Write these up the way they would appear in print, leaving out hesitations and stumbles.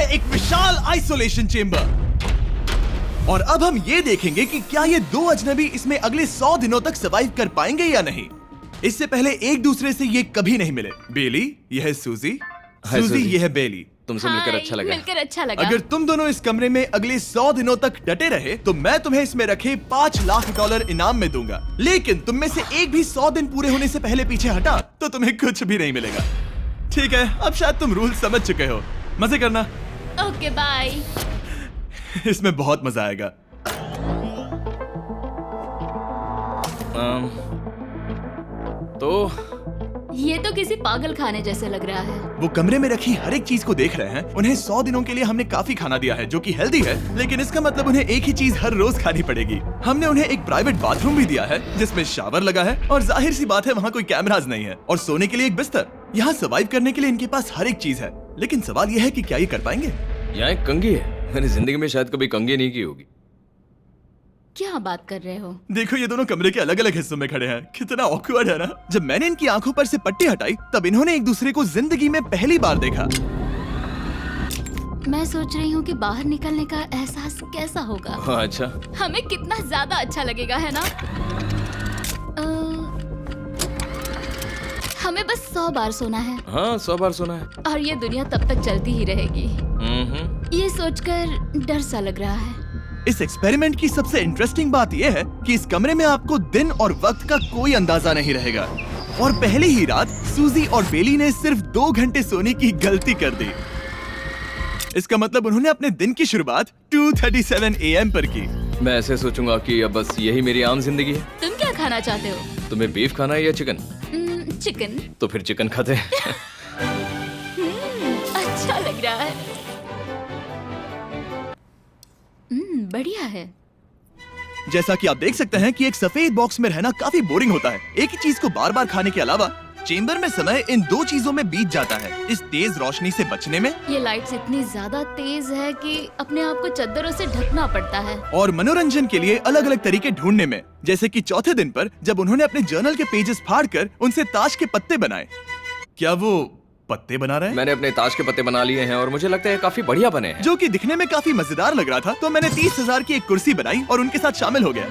है एक विशाल isolation chamber. और अब हम ये देखेंगे कि क्या ये दो अजनबी इसमें अगले 100 दिनों तक सर्वाइव कर पाएंगे या नहीं। इससे पहले एक दूसरे से ये कभी नहीं मिले। बेली, यह है सूजी। सूजी, यह है बेली। तुमसे मिलकर अच्छा लगा। मिलकर अच्छा लगा। अगर तुम दोनों इस कमरे में अगले 100 दिनों तक डटे रहे तो मैं तुम्हें इसमें रखे $5 लाख इनाम में दूंगा। लेकिन तुम में से एक भी 100 दिन पूरे होने से पहले पीछे हटा तो तुम्हें कुछ भी नहीं मिलेगा। ठीक है, अब शायद तुम रूल समझ चुके हो। मजे करना। Okay bye. इसमें बहुत मजा आएगा। तो ये तो किसी पागल खाने जैसे लग रहा है। वो कमरे में रखी हर एक चीज को देख रहे हैं। उन्हें 100 दिनों के लिए हमने काफी खाना दिया है जो कि हेल्दी है, लेकिन इसका मतलब उन्हें एक ही चीज हर रोज खानी पड़ेगी। हमने उन्हें एक प्राइवेट बाथरूम भी दिया है जिसमें शावर लगा है और जाहिर सी बात है वहाँ कोई कैमराज नहीं है, और सोने के लिए एक बिस्तर। यहाँ सर्वाइव करने के लिए इनके पास हर एक चीज है, लेकिन सवाल यह है कि क्या ये कर पाएंगे। यहाँ एक कंघी है। मैंने जिंदगी में शायद कभी कंघी नहीं की होगी। क्या बात कर रहे हो? देखो, ये दोनों कमरे के अलग अलग हिस्सों में खड़े हैं। कितना ऑकवर्ड है ना। जब मैंने इनकी आंखों पर से पट्टी हटाई तब इन्होंने एक दूसरे को जिंदगी में पहली बार देखा। मैं सोच रही हूँ कि बाहर निकलने का एहसास कैसा होगा। अच्छा, हमें कितना ज्यादा अच्छा लगेगा, है ना? हमें बस 100 बार सोना है। हाँ 100 बार सोना है। और ये दुनिया तब तक चलती ही रहेगी। ये सोचकर डर सा लग रहा है। इस एक्सपेरिमेंट की सबसे इंटरेस्टिंग बात यह है कि इस कमरे में आपको दिन और वक्त का कोई अंदाजा नहीं रहेगा। और पहली ही रात सूजी और बेली ने सिर्फ 2 घंटे सोने की गलती कर दी। इसका मतलब उन्होंने अपने दिन की शुरुआत 2:37 AM पर की। मैं ऐसे सोचूंगा कि अब बस यही मेरी आम जिंदगी है। तुम क्या खाना चाहते हो? तुम्हें बीफ खाना है या चिकन? चिकन। तो फिर चिकन खाते हैं। अच्छा लग रहा है। बढ़िया है। जैसा कि आप देख सकते हैं कि एक सफेद बॉक्स में रहना काफी बोरिंग होता है। एक ही चीज को बार बार खाने के अलावा चेंबर में समय इन 2 चीजों में बीत जाता है। इस तेज रोशनी से बचने में, ये लाइट्स इतनी ज्यादा तेज है कि अपने आप को चद्दरों से ढकना पड़ता है। और मनोरंजन के लिए अलग अलग तरीके ढूंढने में, जैसे कि चौथे दिन पर जब उन्होंने अपने जर्नल के पेजेस फाड़कर उनसे ताश के पत्ते बनाए। क्या वो पत्ते बना रहे हैं? मैंने अपने ताश के पत्ते बना लिए हैं और मुझे लगता है काफी बढ़िया बने हैं। जो कि दिखने में काफी मजेदार लग रहा था, तो मैंने 30,000 की एक कुर्सी बनाई और उनके साथ शामिल हो गया।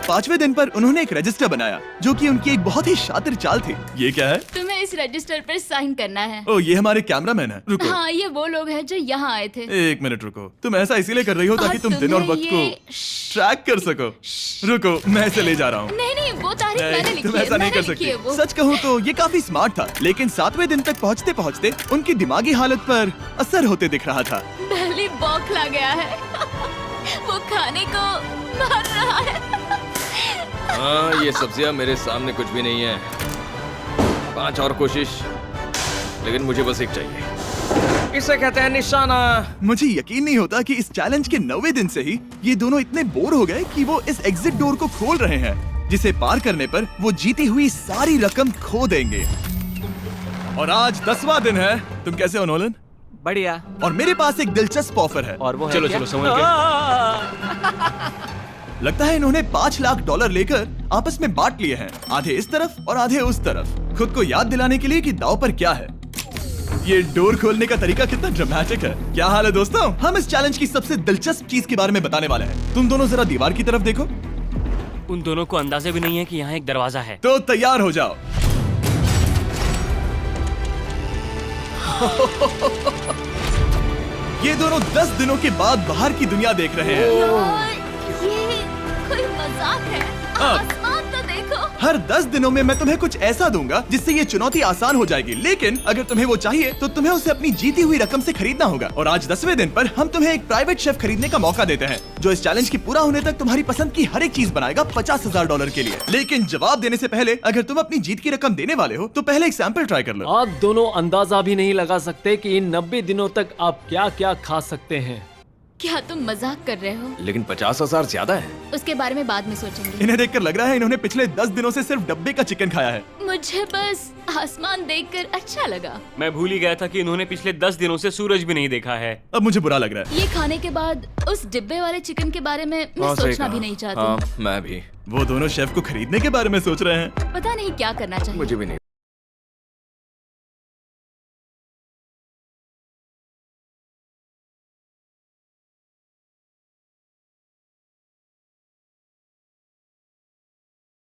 5वें दिन पर उन्होंने एक रजिस्टर बनाया जो कि उनकी एक बहुत ही शातिर चाल थी। ये क्या है? तुम्हें इस रजिस्टर पर साइन करना है। ओ, ये हमारे कैमरामैन है। रुको। हाँ, ये वो लोग हैं जो यहाँ आए थे। 1 मिनट रुको। तुम ऐसा इसीलिए कर रही हो ताकि और तुम दिन और तुम्हें वक्त को ट्रैक कर सको। रुको, मैं इसे ले जा रहा हूँ। नहीं, वो तारीख मैंने लिखी तुम है। ऐसा नहीं कर लिखी है सकती। वो। सच कहूँ तो ये काफी स्मार्ट था, लेकिन 7वें दिन तक पहुँचते पहुँचते उनकी दिमागी हालत पर असर होते दिख रहा था। पहली बौखला गया है। वो खाने को मार रहा है। हाँ, ये सब्जियां मेरे सामने कुछ भी नहीं है। 5 और कोशिश, लेकिन मुझे बस एक चाहिए। इसे कहते हैं निशाना। मुझे यकीन नहीं होता कि इस चैलेंज के 9वें दिन से ही ये दोनों इतने बोर हो गए कि वो इस एग्जिट डोर को खोल रहे हैं, जिसे पार करने पर वो जीती हुई सारी रकम खो देंगे। और आज 10वां दिन है। तुम कैसे हो नोलन? बढ़िया। और मेरे पास एक दिलचस्प ऑफर है। और वो है चलो क्या? चलो समझ गए। लगता है इन्होंने $5 लाख लेकर आपस में बांट लिए हैं, आधे इस तरफ और आधे उस तरफ, खुद को याद दिलाने के लिए कि दांव पर क्या है। ये डोर खोलने का तरीका कितना ड्रामेटिक है। क्या हाल है दोस्तों? हम इस चैलेंज की सबसे दिलचस्प चीज के बारे में बताने वाले हैं। तुम दोनों जरा दीवार की तरफ देखो। उन दोनों को अंदाजा भी नहीं है कि यहाँ एक दरवाजा है। तो तैयार हो जाओ। ये दोनों 10 दिनों के बाद बाहर की दुनिया देख रहे हैं। यार, ये कोई मजाक है। आसमान तो देखो। हर 10 दिनों में मैं तुम्हें कुछ ऐसा दूंगा जिससे ये चुनौती आसान हो जाएगी, लेकिन अगर तुम्हें वो चाहिए तो तुम्हें उसे अपनी जीती हुई रकम से खरीदना होगा। और आज 10वें दिन पर हम तुम्हें एक प्राइवेट शेफ खरीदने का मौका देते हैं जो इस चैलेंज की पूरा होने तक तुम्हारी पसंद की हर एक चीज बनाएगा $50,000 के लिए। लेकिन जवाब देने से पहले अगर तुम अपनी जीत की रकम देने वाले हो तो पहले एक सैंपल ट्राई कर लो। आप दोनों अंदाजा भी नहीं लगा सकते कि इन 90 दिनों तक आप क्या क्या खा सकते हैं। क्या तुम मजाक कर रहे हो? लेकिन 50,000 ज्यादा है। उसके बारे में बाद में सोचेंगे। इन्हें देखकर लग रहा है इन्होंने पिछले 10 दिनों से सिर्फ डब्बे का चिकन खाया है। मुझे बस आसमान देखकर अच्छा लगा। मैं भूल ही गया था कि इन्होंने पिछले 10 दिनों से सूरज भी नहीं देखा है। अब मुझे बुरा लग रहा है। ये खाने के बाद उस डिब्बे वाले चिकन के बारे में मैं हाँ, सही सोचना कहा। भी नहीं चाहती। हाँ, मैं भी। वो दोनों शेफ को खरीदने के बारे में सोच रहे हैं। पता नहीं क्या करना चाहिए। मुझे भी नहीं।